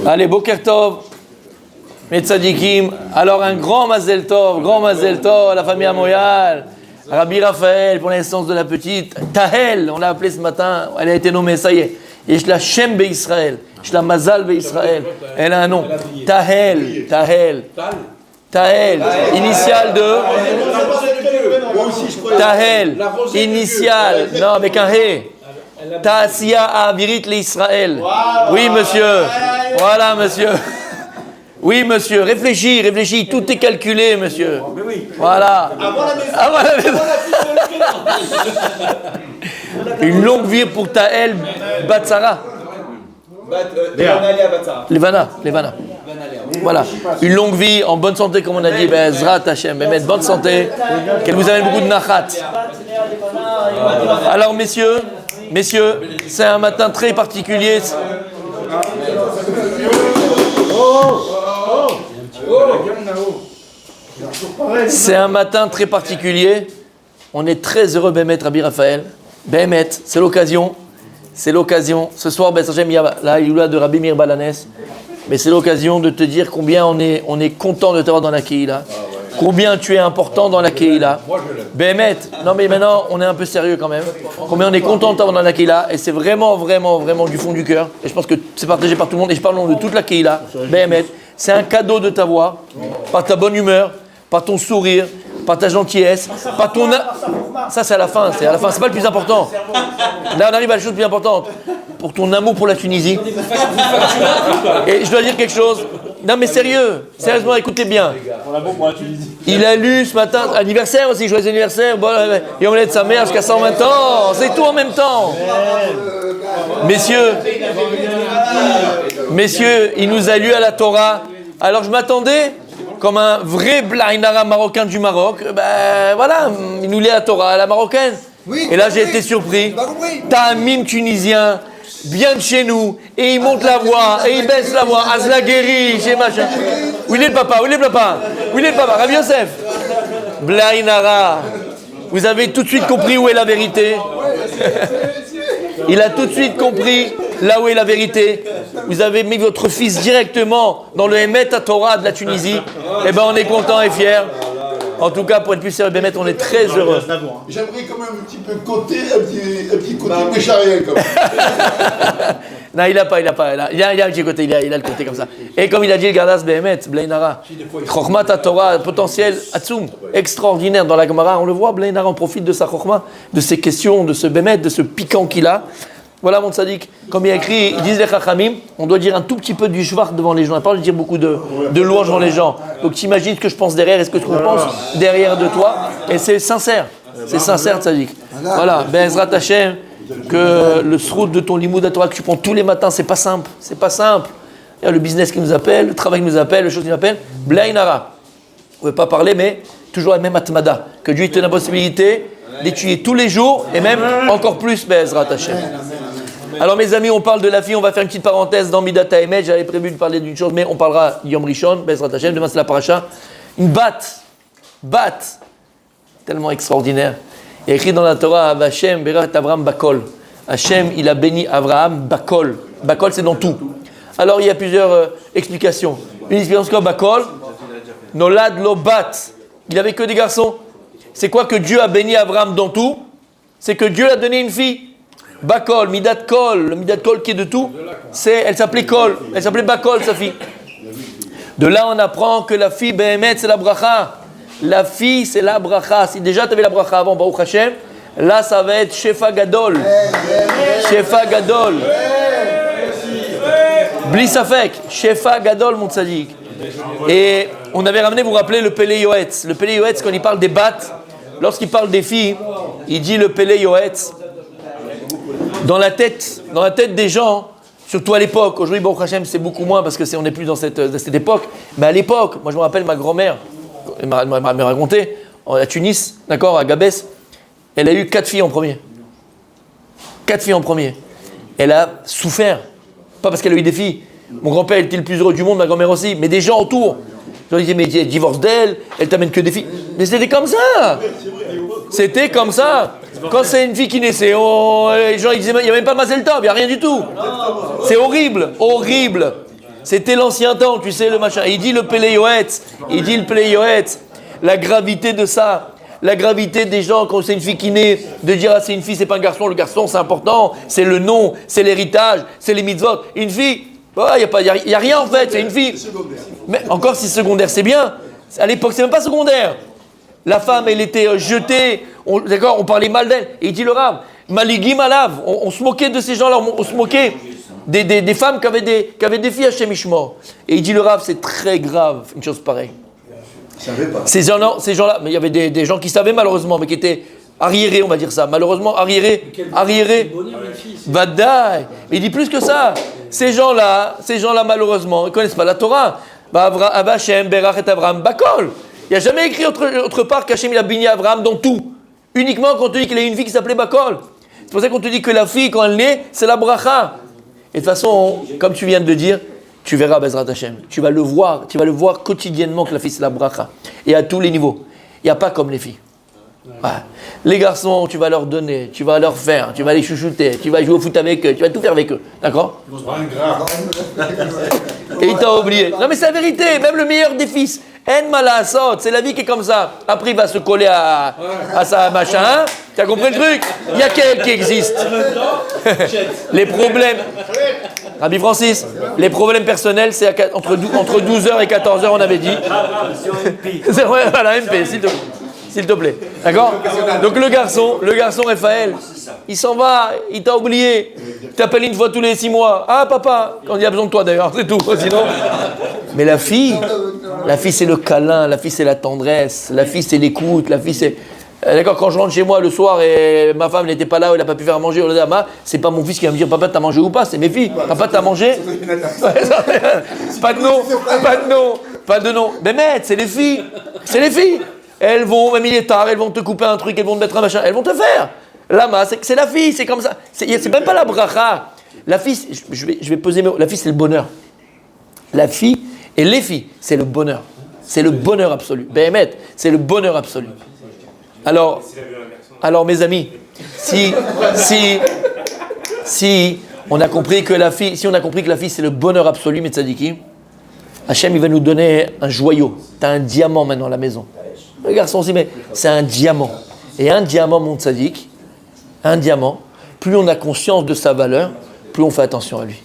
Allez, Boker Tov, mes tzadikim. Alors, un grand Mazel Tov à la famille Amoyal. Rabbi Raphaël, pour la naissance de la petite. Tahel, on l'a appelée ce matin. Elle a été nommée, ça y est. Et je la Shem Be'Israël. Je la Mazal Be'Israël. Elle a un nom. Tahel. Initial de. Tahel. Initial. Non, avec un He. Ta'asiya Avirit l'Israël. Oui, monsieur. Voilà, monsieur. Oui, monsieur. Réfléchis. Tout est calculé, monsieur. Voilà. Avant la maison. Une longue vie pour Tahel Batsara. Levana. Voilà. Une longue vie en bonne santé, comme on a dit. Zrat Hashem. Bonne santé. Qu'elle vous amène beaucoup de nachat. Alors, messieurs, c'est un matin très particulier. C'est un matin très particulier. On est très heureux, Bémet, Rabbi Raphaël. Bémet, c'est l'occasion. Ce soir, il y a la Iloula de Rabbi Meir Balanes. Mais c'est l'occasion de te dire combien on est content de t'avoir dans la Kehila. Combien tu es important dans la Kehila. Bémet, non mais maintenant, on est un peu sérieux quand même. Combien on est content de t'avoir dans la Kehila. Et c'est vraiment du fond du cœur. Et je pense que c'est partagé par tout le monde. Et je parle au nom de toute la Kehila. Bémet, c'est un cadeau de t'avoir. Par ta bonne humeur, par ton sourire, par ta gentillesse, par ton... Ça, c'est à la fin. C'est pas le plus important. Là, on arrive à la chose plus importante. Pour ton amour pour la Tunisie. Et je dois dire quelque chose. Non, mais sérieusement, écoutez bien. Il a lu ce matin, anniversaire aussi, joyeux anniversaire. Bon, et on l'aide sa mère jusqu'à 120 ans. C'est tout en même temps. Messieurs, il nous a lu à la Torah. Alors, je m'attendais, comme un vrai Blainara marocain du Maroc, voilà, il nous lit la Torah à la marocaine. Et là, j'ai été surpris. T'as un mime tunisien, bien de chez nous, et il monte la voix, et il baisse la voix. Azla guéri, chez machin. Où il est le papa? Rav Yosef. Blainara. Vous avez tout de suite compris où est la vérité. Il a tout de suite compris là où est la vérité. Vous avez mis votre fils directement dans le Emet à Torah de la Tunisie. Eh bien, on est content et fiers. En tout cas, pour être plus sérieux, Bémet, on est très heureux. J'aimerais quand même un petit peu un petit côté mécharien comme ça. Non, il a pas. Il a un petit côté, il a le côté comme ça. Et comme il a dit le Gardas Bémet, Blainara, Chokhmat à Torah, potentiel Atsum, extraordinaire dans la Gemara. On le voit, Blainara, on profite de sa Chokhma, de ses questions, de ce Bémet, de ce piquant qu'il a. Voilà mon tzaddik, comme il a écrit, ils disent les Chachamim, on doit dire un tout petit peu du shvach devant les gens, on n'a pas de dire beaucoup de louanges devant les gens. Donc t'imagines ce que je pense derrière et ce que je pense derrière de toi, et c'est sincère tzaddik. Voilà, Ezrat Hashem, que le srout de ton limoud à Torah que tu prends tous les matins, c'est pas simple. Il y a le business qui nous appelle, le travail qui nous appelle, les choses qui nous appellent, Blainara. On ne veut pas parler, mais toujours la même atmada, que Dieu te donne la possibilité d'étudier tous les jours, et même encore plus, Ezrat Hashem. Alors mes amis, on parle de la fille, on va faire une petite parenthèse dans Midat HaEmet. J'avais prévu de parler d'une chose, mais on parlera Yom Rishon, Bezrat Hashem, demain c'est la paracha. Une bat, tellement extraordinaire. Il y a écrit dans la Torah, Hashem berat Abraham bakol. Hashem, il a béni Abraham bakol. Bakol, c'est dans tout. Alors il y a plusieurs explications. Une explication comme bakol, nolad lo bat. Il n'avait que des garçons. C'est quoi que Dieu a béni Abraham dans tout? C'est que Dieu a donné une fille. Bakol, Midat Kol, le Midat Kol qui est de tout, elle s'appelait Kol, elle s'appelait Bakol, sa fille. De là, on apprend que la fille, Behemet, c'est la bracha. La fille, c'est la bracha. Si déjà tu avais la bracha avant, Baruch Hashem, là, ça va être Shefa Gadol. Shefa Gadol. Bli Safek, Shefa Gadol, mon tzadik. Et on avait ramené, vous vous rappelez, le Pele Yoetz. Le Pele Yoetz, quand il parle des battes, lorsqu'il parle des filles, il dit le Pele Yoetz. Dans la tête des gens, surtout à l'époque, aujourd'hui, Baruch Hashem, c'est beaucoup moins parce on n'est plus dans cette époque, mais à l'époque, moi je me rappelle ma grand-mère, elle m'a raconté, à Tunis, d'accord, à Gabès, elle a eu 4 filles en premier. 4 filles en premier. Elle a souffert, pas parce qu'elle a eu des filles. Mon grand-père était le plus heureux du monde, ma grand-mère aussi, mais des gens autour. Je leur disais, mais elle divorce d'elle, elle t'amène que des filles. Mais c'était comme ça. C'était comme ça. Quand c'est une fille qui naissait, les gens ils disaient, il n'y a même pas Mazel Tov, il n'y a rien du tout. C'est horrible. C'était l'ancien temps, tu sais, le machin. Et il dit le Péléoët, la gravité de ça, la gravité des gens quand c'est une fille qui naît, de dire ah c'est une fille, c'est pas un garçon, le garçon c'est important, c'est le nom, c'est l'héritage, c'est les mitzvot. Une fille, il n'y a rien en fait, c'est une fille. Mais encore si secondaire, c'est bien. À l'époque, c'est même pas secondaire. La femme, elle était jetée, d'accord, on parlait mal d'elle. Et il dit le Rav, Maligim Alav, on se moquait de ces gens-là, on se moquait des femmes qui avaient des filles à Shem Ishmor. Et il dit le Rav, c'est très grave, une chose pareille. Ces gens-là, mais il y avait des gens qui savaient malheureusement, mais qui étaient arriérés, on va dire ça. Malheureusement, arriérés. Vadaï. Il dit plus que ça. Ces gens-là, malheureusement, ils ne connaissent pas la Torah. Avashem, Berach et Abraham, Bakol. Il n'y a jamais écrit autre part qu'Hachem il a béni Abraham dans tout. Uniquement quand on te dit qu'il a une fille qui s'appelait Bakol. C'est pour ça qu'on te dit que la fille, quand elle naît, c'est la bracha. Et de toute façon, comme tu viens de le dire, tu verras Bezrat Hashem. Tu vas le voir quotidiennement que la fille c'est la bracha. Et à tous les niveaux. Il n'y a pas comme les filles. Ouais. Les garçons, tu vas leur donner, tu vas leur faire, tu vas les chouchouter, tu vas jouer au foot avec eux, tu vas tout faire avec eux. D'accord ? Et il t'a oublié. Non mais c'est la vérité, même le meilleur des fils. En malasot, c'est la vie qui est comme ça. Après il va se coller à sa machin. Hein. Tu as compris le truc ? Il y a qu'elle qui existe. Les problèmes. Rabbi Francis, les problèmes personnels, c'est entre 12h et 14h, on avait dit. C'est vrai, voilà, MP, s'il te plaît. D'accord ? Donc le garçon Raphaël, il s'en va, il t'a oublié. Il t'appelle une fois tous les 6 mois. Ah papa, quand il a besoin de toi d'ailleurs, c'est tout. Sinon. Mais la fille c'est le câlin, la fille c'est la tendresse, la fille c'est l'écoute, la fille c'est... D'accord, quand je rentre chez moi le soir et ma femme n'était pas là ou elle n'a pas pu faire à manger, on dit c'est pas mon fils qui va me dire papa t'as mangé ou pas, c'est mes filles. Papa t'as mangé. Pas de nom. Mais mec, c'est les filles. Elles vont, même il est tard, elles vont te couper un truc, elles vont te mettre un machin, elles vont te faire. Lama, c'est la fille, c'est comme ça. C'est même pas la bracha. La fille, je vais poser mes mots. La fille, c'est le bonheur. La fille et les filles, c'est le bonheur. C'est le bonheur absolu. Béhémet, c'est le bonheur absolu. Alors mes amis, si on a compris que la fille, c'est le bonheur absolu, mais tzadiki, Hachem il va nous donner un joyau. T'as un diamant maintenant à la maison. Le garçon aussi, mais c'est un diamant. Et un diamant, mon tzadik, un diamant, plus on a conscience de sa valeur, plus on fait attention à lui.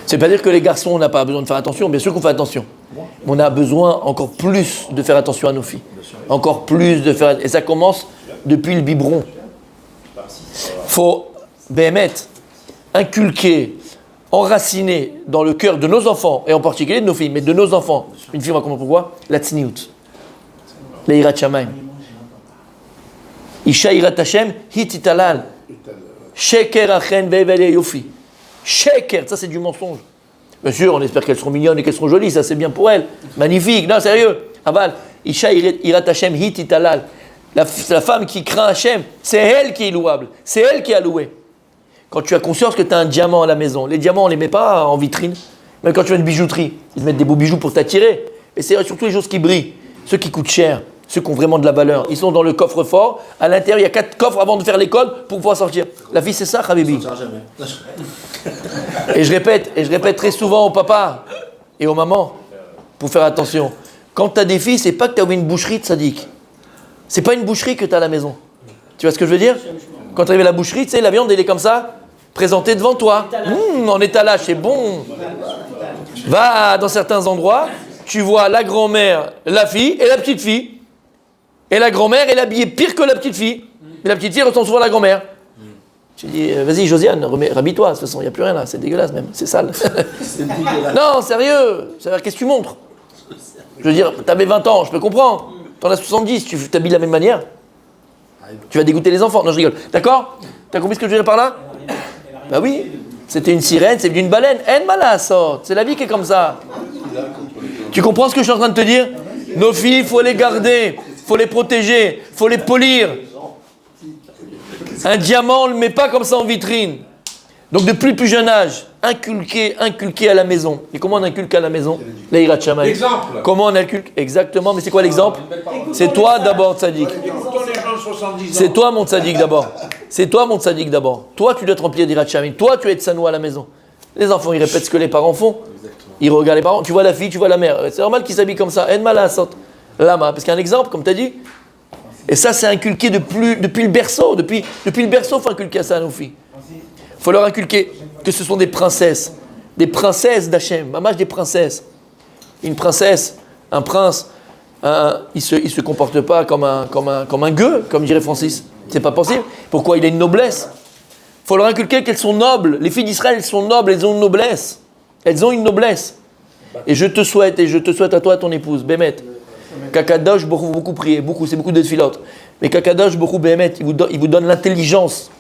C'est pas dire que les garçons, on n'a pas besoin de faire attention, bien sûr qu'on fait attention. Mais on a besoin encore plus de faire attention à nos filles. Encore plus de faire... Et ça commence depuis le biberon. Faut, Béhémet, inculquer, enraciner dans le cœur de nos enfants, et en particulier de nos filles, mais de nos enfants, une fille, on va comprendre pourquoi, la tzniut, la hirat shamayim. Isha hirat Hashem, hititalal. Sheker achen ve'evele yofi. Sheker, ça c'est du mensonge. Bien sûr, on espère qu'elles seront mignonnes et qu'elles seront jolies, ça c'est bien pour elles. Magnifique, non, sérieux. Aval, Isha hirat Hashem, hititalal. La femme qui craint Hashem, c'est elle qui est louable, c'est elle qui a loué. Quand tu as conscience que tu as un diamant à la maison, les diamants on ne les met pas en vitrine, même quand tu as une bijouterie, ils te mettent des beaux bijoux pour t'attirer. Et c'est surtout les choses qui brillent, ceux qui coûtent cher, ceux qui ont vraiment de la valeur. Ils sont dans le coffre-fort, à l'intérieur il y a 4 coffres avant de faire l'école pour pouvoir sortir. La vie c'est ça, Habibi. Et je répète très souvent aux papas et aux mamans, pour faire attention. Quand tu as des filles, c'est pas que tu as une boucherie de sadique. C'est pas une boucherie que tu as à la maison. Tu vois ce que je veux dire ? Quand tu arrives à la boucherie, tu sais, la viande, elle est comme ça, présentée devant toi. En étalage, c'est bon. Va dans certains endroits, tu vois la grand-mère, la fille et la petite fille. Et la grand-mère, elle est habillée pire que la petite fille. Et la petite fille ressemble souvent à la grand-mère. Tu dis, vas-y, Josiane, rhabille-toi. De toute façon, il n'y a plus rien là. C'est dégueulasse même. C'est sale. Non, sérieux. Qu'est-ce que tu montres ? Je veux dire, tu avais 20 ans, je peux comprendre. T'en as 70, tu t'habilles de la même manière. Tu vas dégoûter les enfants. Non, je rigole. D'accord ? T'as compris ce que je veux dire par là ? Bah oui. C'était une sirène, c'est une baleine. En malasot. C'est la vie qui est comme ça. Tu comprends ce que je suis en train de te dire ? Nos filles, il faut les garder, il faut les protéger, il faut les polir. Un diamant, on ne le met pas comme ça en vitrine. Donc depuis le plus jeune âge, inculquer à la maison. Et comment on inculque à la maison ? La hirat shamayim. L'exemple. Comment on inculque ? Exactement, mais c'est quoi l'exemple ? C'est toi d'abord, tzaddik. C'est toi mon tzaddik d'abord. C'est toi mon tzaddik d'abord. Toi tu dois te remplir d'hirat shamayim. Toi tu es tsanoua à la maison. Les enfants, ils répètent ce que les parents font. Ils regardent les parents. Tu vois la fille, tu vois la mère. C'est normal qu'ils s'habillent comme ça. En mal à la sorte. Lama. Parce qu'il y a un exemple, comme tu as dit. Et ça, c'est inculqué depuis le berceau. Depuis le berceau, il faut inculquer ça à nos filles. Il faut leur inculquer que ce sont des princesses. Des princesses d'Hachem. Mamash, des princesses. Une princesse, un prince, il se comporte pas comme un gueux, comme dirait Francis. C'est pas possible. Pourquoi? Il a une noblesse. Il faut leur inculquer qu'elles sont nobles. Les filles d'Israël, elles sont nobles, elles ont une noblesse. Elles ont une noblesse. Et je te souhaite à toi, à ton épouse, Bémet, Kakadosh, beaucoup prier, c'est beaucoup de filotes. Mais Kakadosh, Bémet, il vous donne l'intelligence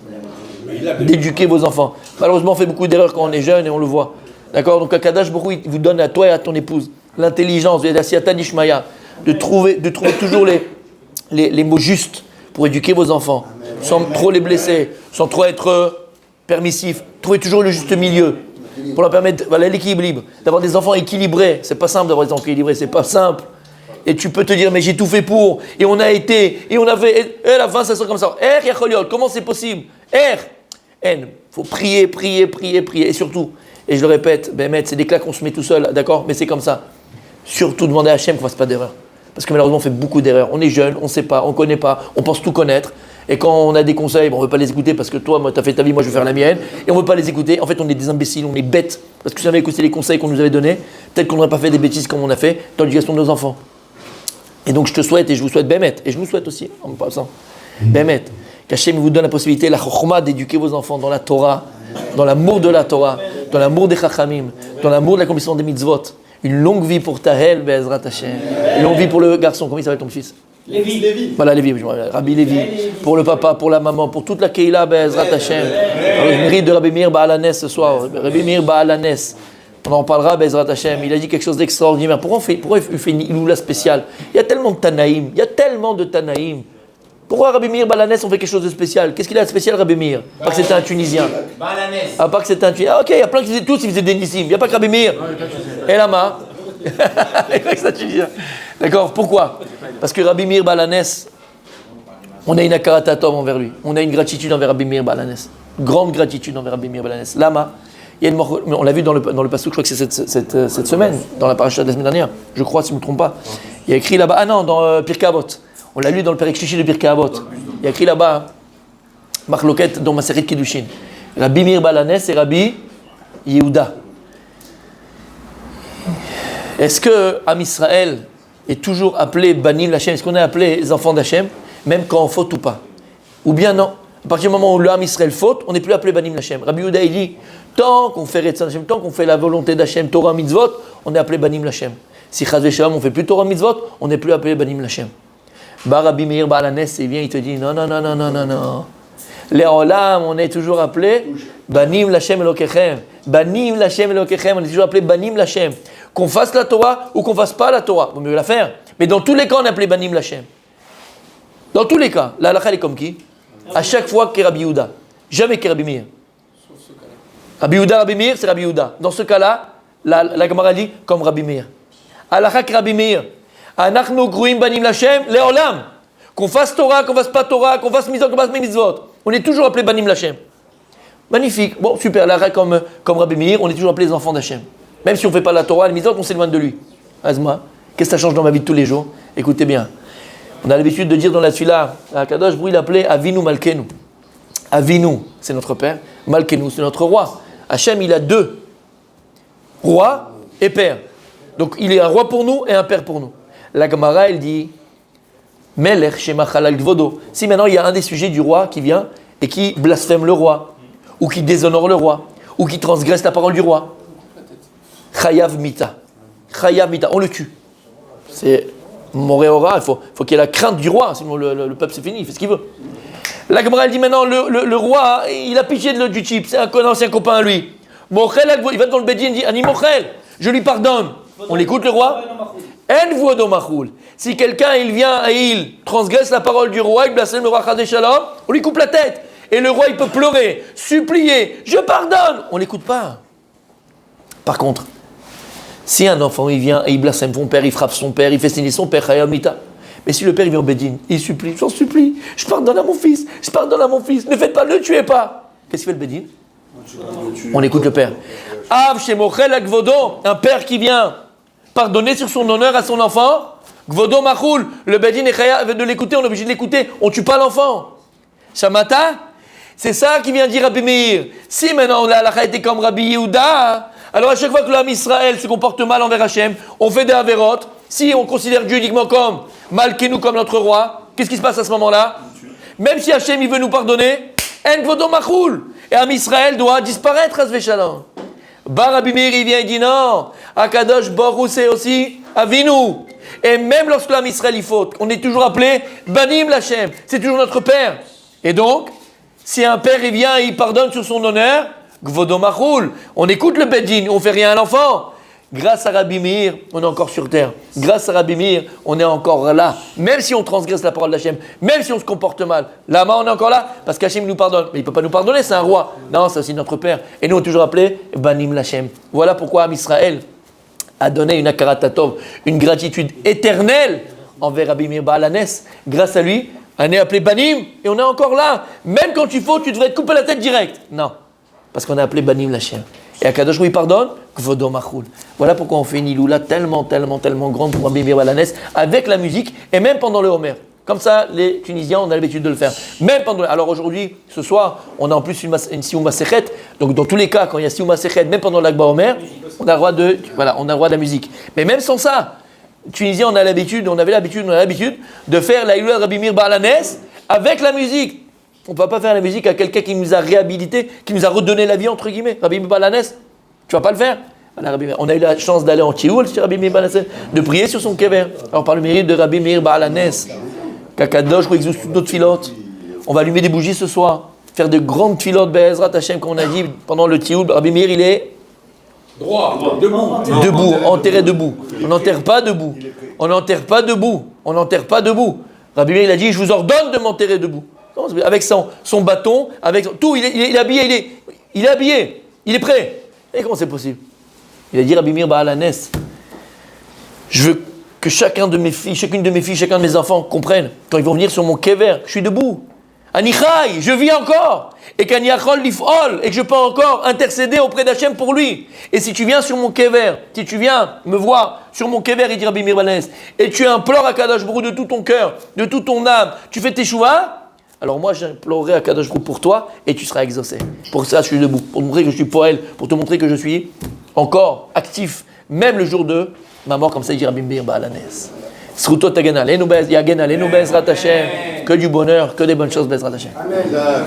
d'éduquer vos enfants. Malheureusement, on fait beaucoup d'erreurs quand on est jeune et on le voit. D'accord? Donc Kakadosh, il vous donne à toi et à ton épouse l'intelligence, de trouver toujours les mots justes pour éduquer vos enfants, sans trop les blesser, sans trop être permissif. Trouvez toujours le juste milieu pour leur permettre l'équilibre, d'avoir des enfants équilibrés. C'est pas simple d'avoir des enfants équilibrés, c'est pas simple. Et tu peux te dire, mais j'ai tout fait pour, et on a été, et on a fait, et à la fin ça sera comme ça. Comment c'est possible? Faut prier, et surtout, et je le répète, c'est des claques qu'on se met tout seul, d'accord? Mais c'est comme ça. Surtout demander à Hachem qu'on ne fasse pas d'erreur. Parce que malheureusement, on fait beaucoup d'erreurs. On est jeune, on ne sait pas, on ne connaît pas, on pense tout connaître. Et quand on a des conseils, on ne veut pas les écouter parce que toi, tu as fait ta vie, moi je vais faire la mienne. Et on ne veut pas les écouter. En fait, on est des imbéciles, on est bêtes. Parce que si on avait écouté les conseils qu'on nous avait donnés, peut-être qu'on n'aurait pas fait des bêtises comme on a fait dans l'éducation de nos enfants. Et donc je te souhaite et je vous souhaite Bémet. Et je nous souhaite aussi, en passant, Bémet, qu'Hachem vous donne la possibilité, la chokhma, d'éduquer vos enfants dans la Torah, dans l'amour de la Torah, dans l'amour des chachamim, dans l'amour de l'accomplissement des mitzvot. Une longue vie pour Tahel, Be'ezrat Hashem. Une longue vie pour le garçon. Comment il s'appelle ton fils? Lévi. Voilà, Lévi, Rabbi Lévi. Pour le papa, pour la maman, pour toute la Keila, Be'ezrat Hashem. Le mérite de Rabbi Meir Baalanes ce soir. Rabbi Meir Baalanes. On en parlera, Be'ezrat Hashem. Il a dit quelque chose d'extraordinaire. Pourquoi il fait une iloula spéciale? Il y a tellement de Tanaïm. Pourquoi Rabbi Meir Baalanes, on fait quelque chose de spécial? Qu'est-ce qu'il a de spécial, Rabbi Meir? Pas que c'était un Tunisien. Pas que c'était un Tunisien. Ok, il y a plein qui faisaient des nissim. Il n'y a pas que Rabbi Meir. Et Lama. D'accord, pourquoi? Parce que Rabbi Meir Baalanes, on a une akaratatov envers lui. On a une gratitude envers Rabbi Meir Baalanes. Grande gratitude envers Rabbi Meir Baalanes. Lama. On l'a vu dans le passouk, je crois que c'est cette semaine, dans la paracha de la semaine dernière. Je crois, si je ne me trompe pas. Il y a écrit là-bas, dans Pirkei Avot. On l'a lu dans le Perek Shlishi de Pirkei Avot. Il y a écrit là-bas, Marloket dans Maseret Kiddushin. Rabbi Meir Baalanes et Rabbi Yehuda. Est-ce que Am Israël est toujours appelé Banim l'Hachem? Est-ce qu'on est appelé les enfants d'Hachem, même quand on faute ou pas? Ou bien non? À partir du moment où le Am Israël faute, on n'est plus appelé Banim l'Hachem. Rabbi Yehuda, il dit, tant qu'on fait Retzon Hashem, tant qu'on fait la volonté d'Hachem, Torah Mitzvot, on est appelé Banim l'Hachem. Si Chaz Veshalom, on fait plus Torah Mitzvot, on n'est plus appelé Banim l'Hachem. Rabbi Meir Baalanes, il vient, il te dit, non. Les Olam, on est toujours appelé Banim l'Hachem Elokechem. Banim l'Hachem Elokechem, on est toujours appelé Banim l'Hachem. Qu'on fasse la Torah ou qu'on fasse pas la Torah, vaut mieux la faire. Mais dans tous les cas, on est appelé Banim l'Hachem. Dans tous les cas, la halakha est comme qui? À chaque fois que Rabbi Yehuda. Jamais que Rabbi Meir. Rabbi Yehuda, Rabbi Meir, c'est Rabbi Yehuda. Dans ce cas-là, la Gemara dit comme Rabbi Meir. Halakha que Rabbi Meir. Anachnu gruim banim l'Hachem leolam. Qu'on fasse Torah, qu'on fasse pas Torah, qu'on fasse mitzvot, qu'on fasse mitzvot. On est toujours appelé banim l'Hachem. Magnifique. Bon, super. Halakha comme Rabbi Meir, on est toujours appelé les enfants d'Hachem. Même si on ne fait pas la Torah, les mitzvot, on s'éloigne de lui. Azma, qu'est-ce que ça change dans ma vie de tous les jours? Écoutez bien. On a l'habitude de dire dans la Tfila, Kadosh Brou, il appelait Avinu Malkenu. Avinu, c'est notre père. Malkenu, c'est notre roi. Hachem, il a deux. Roi et père. Donc, il est un roi pour nous et un père pour nous. La Gemara, elle dit Melech Shemachal al Gvodo. Si maintenant, il y a un des sujets du roi qui vient et qui blasphème le roi, ou qui déshonore le roi, ou qui transgresse la parole du roi, Chayav Mita. Chayav Mita, on le tue. C'est Moréora, il faut qu'il y ait la crainte du roi, sinon le peuple c'est fini, il fait ce qu'il veut. La Gemara elle dit maintenant, le roi, il a pitié du type, c'est un ancien copain à lui. Mochel, il va dans le Bédine, il dit Ani Mochel, je lui pardonne. On l'écoute le roi? En vodo machoul. Si quelqu'un il vient et il transgresse la parole du roi, il blasphème le roi Chazé Shalom, on lui coupe la tête. Et le roi il peut pleurer, supplier, je pardonne. On l'écoute pas. Par contre, si un enfant il vient et il blasphème son père, il frappe son père, il fait signer son père, Hayamita. Mais si le père il vient au Bédine, il supplie, j'en supplie, je pardonne à mon fils, ne faites pas, ne tuez pas. Qu'est-ce qu'il fait le Bédine? On écoute le père. Av shemochel à Gvodo, un père qui vient pardonner sur son honneur à son enfant. Gvodo machoul, le Bedin est chayav de l'écouter, on est obligé de l'écouter, on ne tue pas l'enfant. Shamata, c'est ça qui vient dire Rabbi Meir. Si maintenant la halakha était comme Rabbi Yehuda, alors à chaque fois que l'homme Israël se comporte mal envers Hachem, on fait des avérotes. Si on considère Dieu uniquement comme Malkeinu, comme notre roi, qu'est-ce qui se passe à ce moment-là? Même si Hachem il veut nous pardonner, En Gvodo machoul, et Am Israël doit disparaître, Hasve Shalom. Bar Rabbi Meir, il vient et dit non, Akadosh Baruch c'est aussi Avinu. Et même lorsque l'âme Israël y faute, on est toujours appelé Banim Lachem, c'est toujours notre père. Et donc, si un père il vient et il pardonne sur son honneur, Gvodo Machoul, on écoute le Bedin, on fait rien à l'enfant. Grâce à Rabbi Meir, on est encore sur terre. Grâce à Rabbi Meir, on est encore là. Même si on transgresse la parole d'Hachem, même si on se comporte mal. Là-bas, on est encore là parce qu'Hachem nous pardonne. Mais il ne peut pas nous pardonner, c'est un roi. Non, c'est aussi notre père. Et nous, on est toujours appelé Banim Lachem. Voilà pourquoi Am Israël a donné une akaratatov, une gratitude éternelle envers Rabbi Meir Baal Hanes. Grâce à lui, on est appelé Banim et on est encore là. Même quand tu fautes, tu devrais te couper la tête direct. Non, parce qu'on est appelé Banim Lachem. Et Akadosh il pardonne, Gvodo Machoul. Voilà pourquoi on fait une iloula tellement grande pour Rabbi Meir Baal Hanes avec la musique et même pendant le Homer. Comme ça, les Tunisiens, on a l'habitude de le faire. Même pendant. Alors aujourd'hui, ce soir, on a en plus une Sioum Masechet. Donc dans tous les cas, quand il y a Sioum Masechet, même pendant l'Akba Homer, on a le droit de, on a le droit de la musique. Mais même sans ça, Tunisiens, on a l'habitude de faire la iloula de Rabbi Meir Baal Hanes avec la musique. On ne va pas faire la musique à quelqu'un qui nous a réhabilité, qui nous a redonné la vie, entre guillemets. Rabbi Meir Baal Hanes, tu ne vas pas le faire. On a eu la chance d'aller en Tchioul, sur Rabbi Meir Baal Hanes, de prier sur son kever. Alors par le mérite de Rabbi Meir Baal Hanes, Kakadosh, je exauce toutes notre filote. On va allumer des bougies ce soir, faire de grandes filotes, Be'ezrat Hashem, comme on a dit pendant le Tchioul. Rabbi Meir, il est droit, debout. Debout, enterré debout. On n'enterre pas debout. On n'enterre pas debout. On n'enterre pas debout. Rabbi Meir, il a dit, je vous ordonne de m'enterrer debout. Avec son bâton, avec tout, il est habillé, il est habillé, il est prêt. Et comment c'est possible? Il a dit Rabbi Meir Baal Hanes, je veux que chacune de mes filles, chacun de mes enfants comprennent, quand ils vont venir sur mon kever, je suis debout. Anichai, je vis encore. Et qu'aniachol lifol, et que je peux encore intercéder auprès d'Hachem pour lui. Et si tu viens sur mon kever, si tu viens me voir sur mon kever, il dit Rabbi Meir Baal Hanes, et tu implores à Kadosh Baruch de tout ton cœur, de toute ton âme, tu fais tes chouvas, alors moi j'implorerai à Kadosh Baruch pour toi et tu seras exaucé. Pour ça je suis debout, pour te montrer que je suis poël, pour te montrer que je suis encore actif, même le jour de ma mort, comme ça il dit Rabbi Meir Baal Hanes. Srutot Yagen Alenu Bezrat Hashem, que du bonheur, que des bonnes choses Bezrat Hashem. Amen.